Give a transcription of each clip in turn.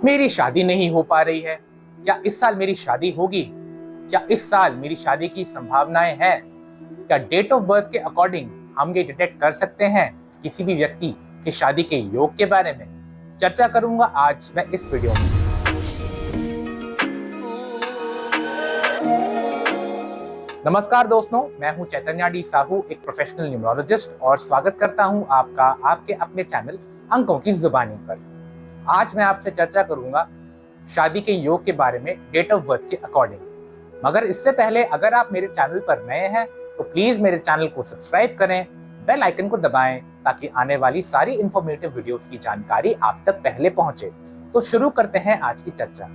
मेरी शादी नहीं हो पा रही है। क्या इस साल मेरी शादी होगी? क्या इस साल मेरी शादी की संभावनाएं हैं? क्या डेट ऑफ बर्थ के अकॉर्डिंग हम ये डिटेक्ट कर सकते हैं किसी भी व्यक्ति के शादी के योग के बारे में? चर्चा करूंगा आज मैं इस वीडियो में। नमस्कार दोस्तों, मैं हूं चैतन्या डी साहू, एक प्रोफेशनल न्यूमरोलॉजिस्ट, और स्वागत करता हूं आपका आपके अपने चैनल अंकों की जुबानी पर। आज मैं आपसे चर्चा करूंगा शादी के योग के बारे में डेट ऑफ बर्थ के अकॉर्डिंग। मगर इससे पहले अगर आप मेरे चैनल पर नए हैं तो प्लीज मेरे चैनल को सब्सक्राइब करें, बेल आइकन को दबाएं ताकि आने वाली सारी इंफॉर्मेटिव वीडियोस की जानकारी आप तक पहले पहुंचे। तो शुरू करते हैं आज की चर्चा।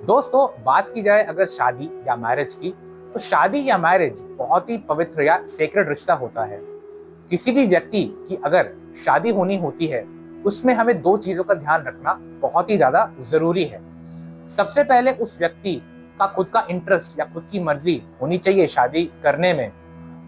दोस्तों, बात की जाए अगर शादी या मैरिज की, तो शादी या मैरिज बहुत ही पवित्र या सेक्रेड रिश्ता होता है। किसी भी व्यक्ति की अगर शादी होनी होती है उसमें हमें दो चीजों का ध्यान रखना बहुत ही ज्यादा जरूरी है। सबसे पहले उस व्यक्ति का खुद का इंटरेस्ट या खुद की मर्जी होनी चाहिए शादी करने में,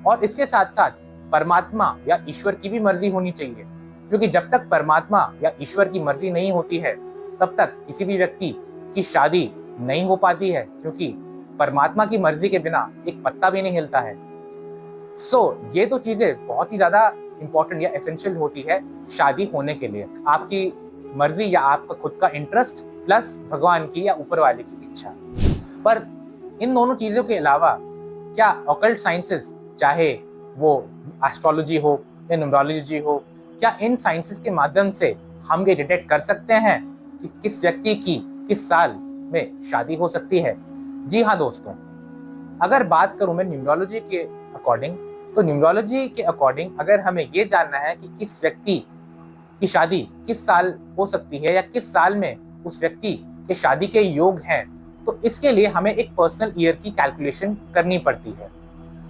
और इसके साथ साथ परमात्मा या ईश्वर की भी मर्जी होनी चाहिए, क्योंकि जब तक परमात्मा या ईश्वर की मर्जी नहीं होती है तब तक किसी भी व्यक्ति की शादी नहीं हो पाती है, क्योंकि परमात्मा की मर्जी के बिना एक पत्ता भी नहीं हिलता है। ये दो चीजें बहुत ही ज्यादा इंपॉर्टेंट या एसेंशियल होती है शादी होने के लिए। आपकी मर्जी या आपका खुद का इंटरेस्ट प्लस भगवान की या ऊपर वाले की इच्छा। पर इन दोनों चीजों के अलावा क्या ऑकल्ट साइंसेस, चाहे वो एस्ट्रोलॉजी हो या न्यूमरोलॉजी हो, क्या इन साइंसेस के माध्यम से हम ये डिटेक्ट कर सकते हैं कि किस व्यक्ति की किस साल में शादी हो सकती है? जी हाँ दोस्तों, अगर बात करूं मैं न्यूमरोलॉजी के अकॉर्डिंग, तो न्यूमरोलॉजी के अकॉर्डिंग अगर हमें ये जानना है कि किस व्यक्ति की शादी किस साल हो सकती है या किस साल में उस व्यक्ति के शादी के योग हैं, तो इसके लिए हमें एक पर्सनल ईयर की कैलकुलेशन करनी पड़ती है।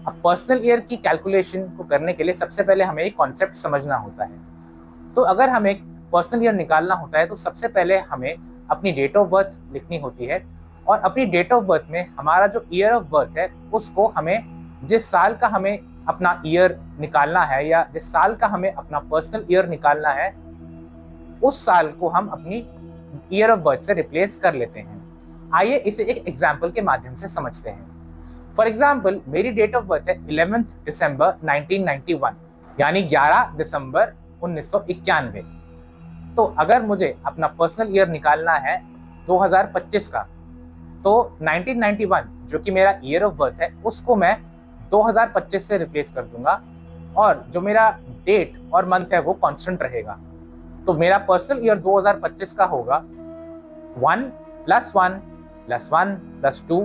अब पर्सनल ईयर की कैलकुलेशन को करने के लिए सबसे पहले हमें एक कॉन्सेप्ट समझना होता है। तो अगर हमें पर्सनल ईयर निकालना होता है तो सबसे पहले हमें अपनी डेट ऑफ बर्थ लिखनी होती है, और अपनी डेट ऑफ बर्थ में हमारा जो ईयर ऑफ बर्थ है उसको हमें जिस साल का हमें अपना ईयर निकालना है या जिस साल का हमें अपना पर्सनल ईयर निकालना है उस साल को हम अपनी ईयर ऑफ बर्थ से रिप्लेस कर लेते हैं। आइए इसे एक एग्जाम्पल के माध्यम से समझते हैं। फॉर एग्जाम्पल, मेरी डेट ऑफ बर्थ है 11 दिसंबर 1991, यानी 11 दिसंबर 1991। तो अगर मुझे अपना पर्सनल ईयर निकालना है 2025 का, तो 1991 जो कि मेरा ईयर ऑफ बर्थ है उसको मैं 2025 से रिप्लेस कर दूंगा, और जो मेरा डेट और मंथ है वो कांस्टेंट रहेगा। तो मेरा पर्सनल ईयर 2025 का होगा 1 + 1 + 1 + 2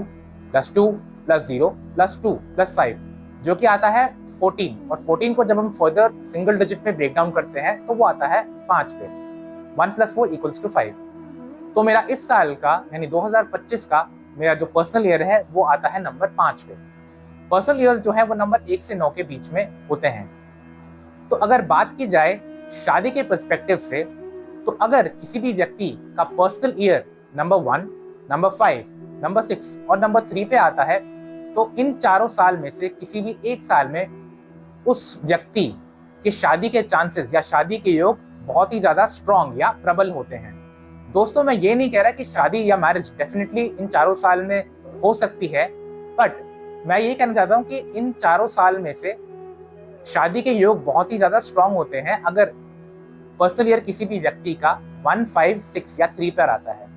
+ 2 + 0 + 2 + 5, जो कि आता है 14। और 14 को जब हम फर्दर सिंगल डिजिट में ब्रेक डाउन करते हैं तो वो आता है 5 पे। 1 + 4 = 5। तो मेरा इस साल का यानी 2025 का मेरा जो पर्सनल ईयर है वो आता है नंबर 5 पे। पर्सनल ईयर्स जो है वो नंबर 1 से 9 के बीच में होते हैं। तो अगर बात की जाए शादी के पर्सपेक्टिव से, तो अगर किसी भी व्यक्ति का personal year number 1, number 5, number 6 और नंबर 3 पे आता है, तो इन चारों साल में से किसी भी एक साल में उस व्यक्ति की शादी के चांसेस या शादी के योग बहुत ही ज्यादा स्ट्रॉन्ग या प्रबल होते हैं। दोस्तों, मैं ये नहीं कह रहा कि शादी या मैरिज डेफिनेटली इन चारों साल में हो सकती है, बट मैं ये कहना चाहता हूँ कि इन चारों साल में से शादी के योग बहुत ही ज्यादा स्ट्रॉन्ग होते हैं अगर पर्सनल ईयर किसी भी व्यक्ति का 1, 5, 6 या 3 पर आता है।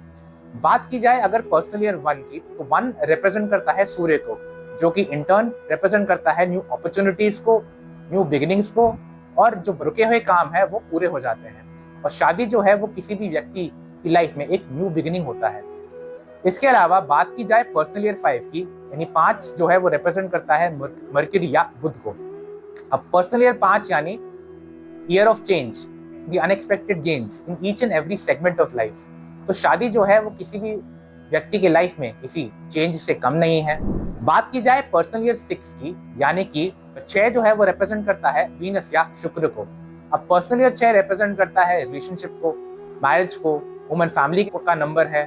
बात की जाए अगर पर्सनल ईयर 1 की, तो 1 रिप्रेजेंट करता है सूर्य को, जो कि इंटर्न रिप्रेजेंट करता है न्यू अपॉर्चुनिटीज को, न्यू बिगिनिंग्स को, और जो रुके हुए काम है वो पूरे हो जाते हैं। और शादी जो है वो किसी भी व्यक्ति की लाइफ में एक न्यू बिगिनिंग होता है। इसके अलावा बात की जाए पर्सनल ईयर 5 की, यानी 5 जो है वो रिप्रेजेंट करता है मर्क्यूरी या बुध को। अब पर्सनल ईयर 5 यानी year of change, the unexpected gains in each and every segment of life. तो शादी जो है वो किसी भी व्यक्ति के लाइफ में किसी चेंज से कम नहीं है। बात की जाए पर्सनल ईयर 6 की, यानी कि 6 जो है वो रिप्रेजेंट करता है वीनस या शुक्र को। अब पर्सनल ईयर 6 रिप्रेजेंट करता है रिलेशनशिप को, मैरिज को, वुमन फैमिली का नंबर है।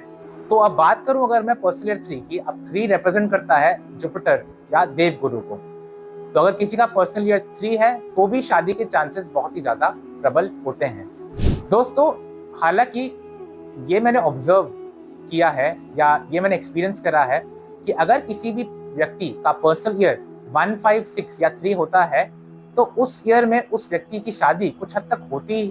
तो अब बात करूं अगर मैं पर्सनल ईयर 3 की, अब 3 रिप्रेजेंट करता है जुपिटर या देव गुरु को। तो अगर किसी का पर्सनल ईयर 3 है तो भी शादी के चांसेस बहुत ही ज्यादा प्रबल होते हैं। दोस्तों, हालांकि ये मैंने ऑब्जर्व किया है या ये मैंने एक्सपीरियंस करा है कि अगर किसी भी व्यक्ति का पर्सनल ईयर 1, 5, 6 या 3 होता है तो उस ईयर में उस व्यक्ति की शादी कुछ हद तक होती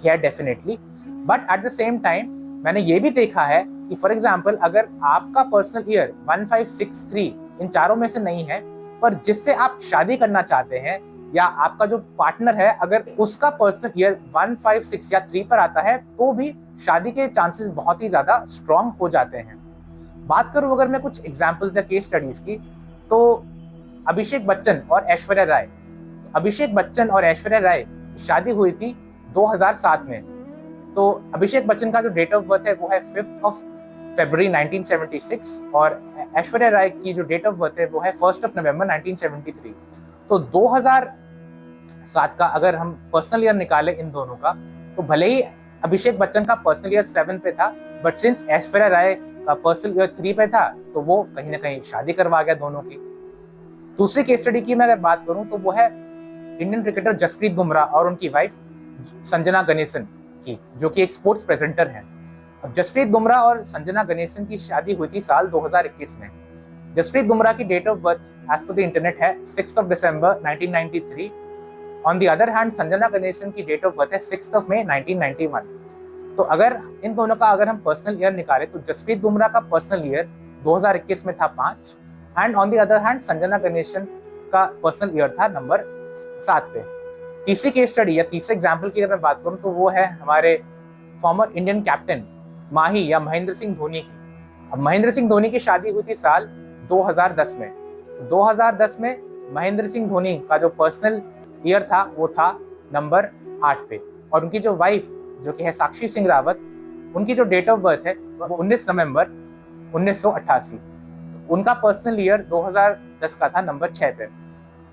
है definitely. But at the same time मैंने ये भी देखा है कि फॉर एग्जाम्पल अगर आपका पर्सनल ईयर 1, 5, 6, 3 इन चारों में से नहीं है, पर जिससे आप शादी करना चाहते हैं या आपका जो पार्टनर है अगर उसका पर्सनल ईयर 1, 5, 6 या 3 पर आता है तो भी शादी के चांसेस बहुत ही ज्यादा स्ट्रांग हो जाते हैं। बात करूं अगर मैं कुछ एग्जांपल्स या केस स्टडीज की, तो अभिषेक बच्चन और ऐश्वर्या राय। अभिषेक बच्चन और ऐश्वर्या राय शादी हुई थी 2007 में। तो अभिषेक बच्चन का जो डेट ऑफ बर्थ है वो है 5 फरवरी 1976 और ऐश्वर्या राय की जो डेट ऑफ बर्थ है वो है 1 नवंबर 1973। तो 2007 का अगर हम पर्सनल ईयर निकाले इन दोनों का, तो भले ही अभिषेक बच्चन का पर्सनल ईयर 7 पे था, बट सिंस ऐश्वर्या राय का पर्सनल ईयर 3 पे था तो वो कहीं ना कहीं शादी करवा गया दोनों की। दूसरी केस स्टडी की मैं अगर बात करूं तो वो है इंडियन क्रिकेटर जसप्रीत बुमराह और उनकी वाइफ संजना गणेशन की, जो कि एक स्पोर्ट्स प्रेजेंटर हैं। अब जसप्रीत बुमराह और संजना गणेशन की शादी हुई थी साल 2021 में। जसप्रीत बुमराह की date of birth as per the internet है 6 दिसंबर 1993। On the other hand Sanjana Ganesan की डेट ऑफ बर्थ है 6 मई 1991। तो अगर इन दोनों का अगर हम पर्सनल ईयर निकाले तो जसप्रीत बुमराह का पर्सनल ईयर 2021 में था 5 and on the other hand Sanjana Ganesan का पर्सनल ईयर था नंबर 7 पे। तीसरी केस स्टडी या तीसरे एग्जाम्पल की अगर मैं बात करूं तो वो है हमारे फॉर्मर इंडियन कैप्टन माही या महेंद्र सिंह धोनी की। अब महेंद्र सिंह धोनी की शादी हुई थी साल 2010 में। 2010 में महेंद्र सिंह धोनी का जो पर्सनल ईयर था वो था नंबर 8 पे और उनकी जो वाइफ जो कि है साक्षी सिंह रावत, उनकी जो डेट ऑफ बर्थ है वो 19 नवंबर 1988। तो उनका पर्सनल ईयर 2010 का था नंबर 6 पे।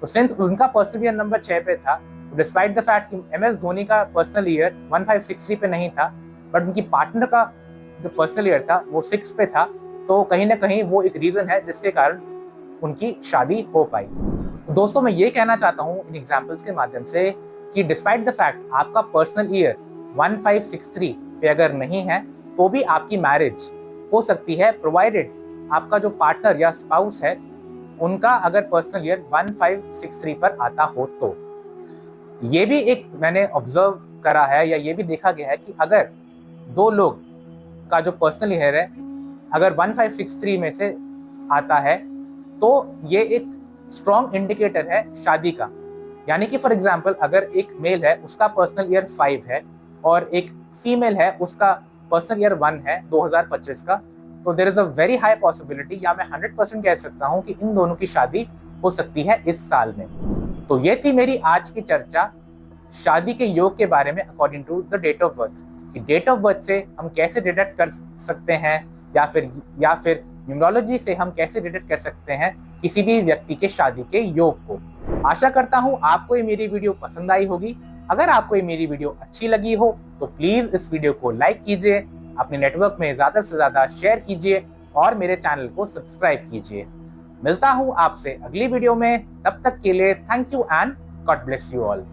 तो सिंस उनका पर्सनल ईयर नंबर 6 पे था, डिस्पाइट द फैक्ट कि MS धोनी का पर्सनल ईयर 1563 पे नहीं था, बट उनकी पार्टनर का जो पर्सनल ईयर था वो 6 पे था। तो कहीं ना कहीं वो एक रीजन है जिसके कारण उनकी शादी हो पाई। दोस्तों मैं ये कहना चाहता हूँ इन एग्जाम्पल्स के माध्यम से कि डिस्पाइट द फैक्ट आपका पर्सनल ईयर 1563 पे अगर नहीं है तो भी आपकी मैरिज हो सकती है, प्रोवाइडेड आपका जो पार्टनर या स्पाउस है उनका अगर पर्सनल ईयर 1563 पर आता हो। तो ये भी एक मैंने ऑब्जर्व करा है या ये भी देखा गया है कि अगर दो लोग का जो पर्सनल ईयर है अगर 1563 में से आता है तो ये एक स्ट्रॉन्ग इंडिकेटर है शादी का। यानी कि फॉर एग्जाम्पल अगर एक मेल है उसका पर्सनल ईयर 5 है और एक फीमेल है उसका पर्सनल ईयर 1 है 2025 का, तो there is a very high possibility या मैं 100% कह सकता हूं कि इन दोनों की शादी हो सकती है इस साल में। तो ये थी मेरी आज की चर्चा शादी के योग के बारे में according to the date of birth, कि डेट ऑफ बर्थ से हम कैसे डिटेक्ट कर सकते हैं या फिर न्यूमरोलॉजी से हम कैसे डिटेक्ट कर सकते हैं किसी भी व्यक्ति के शादी के योग को। आशा करता हूं आपको ये मेरी वीडियो पसंद आई होगी। अगर आपको ये मेरी वीडियो अच्छी लगी हो तो प्लीज इस वीडियो को लाइक कीजिए, अपने नेटवर्क में ज्यादा से ज्यादा शेयर कीजिए और मेरे चैनल को सब्सक्राइब कीजिए। मिलता हूं आपसे अगली वीडियो में, तब तक के लिए thank you and God bless you all.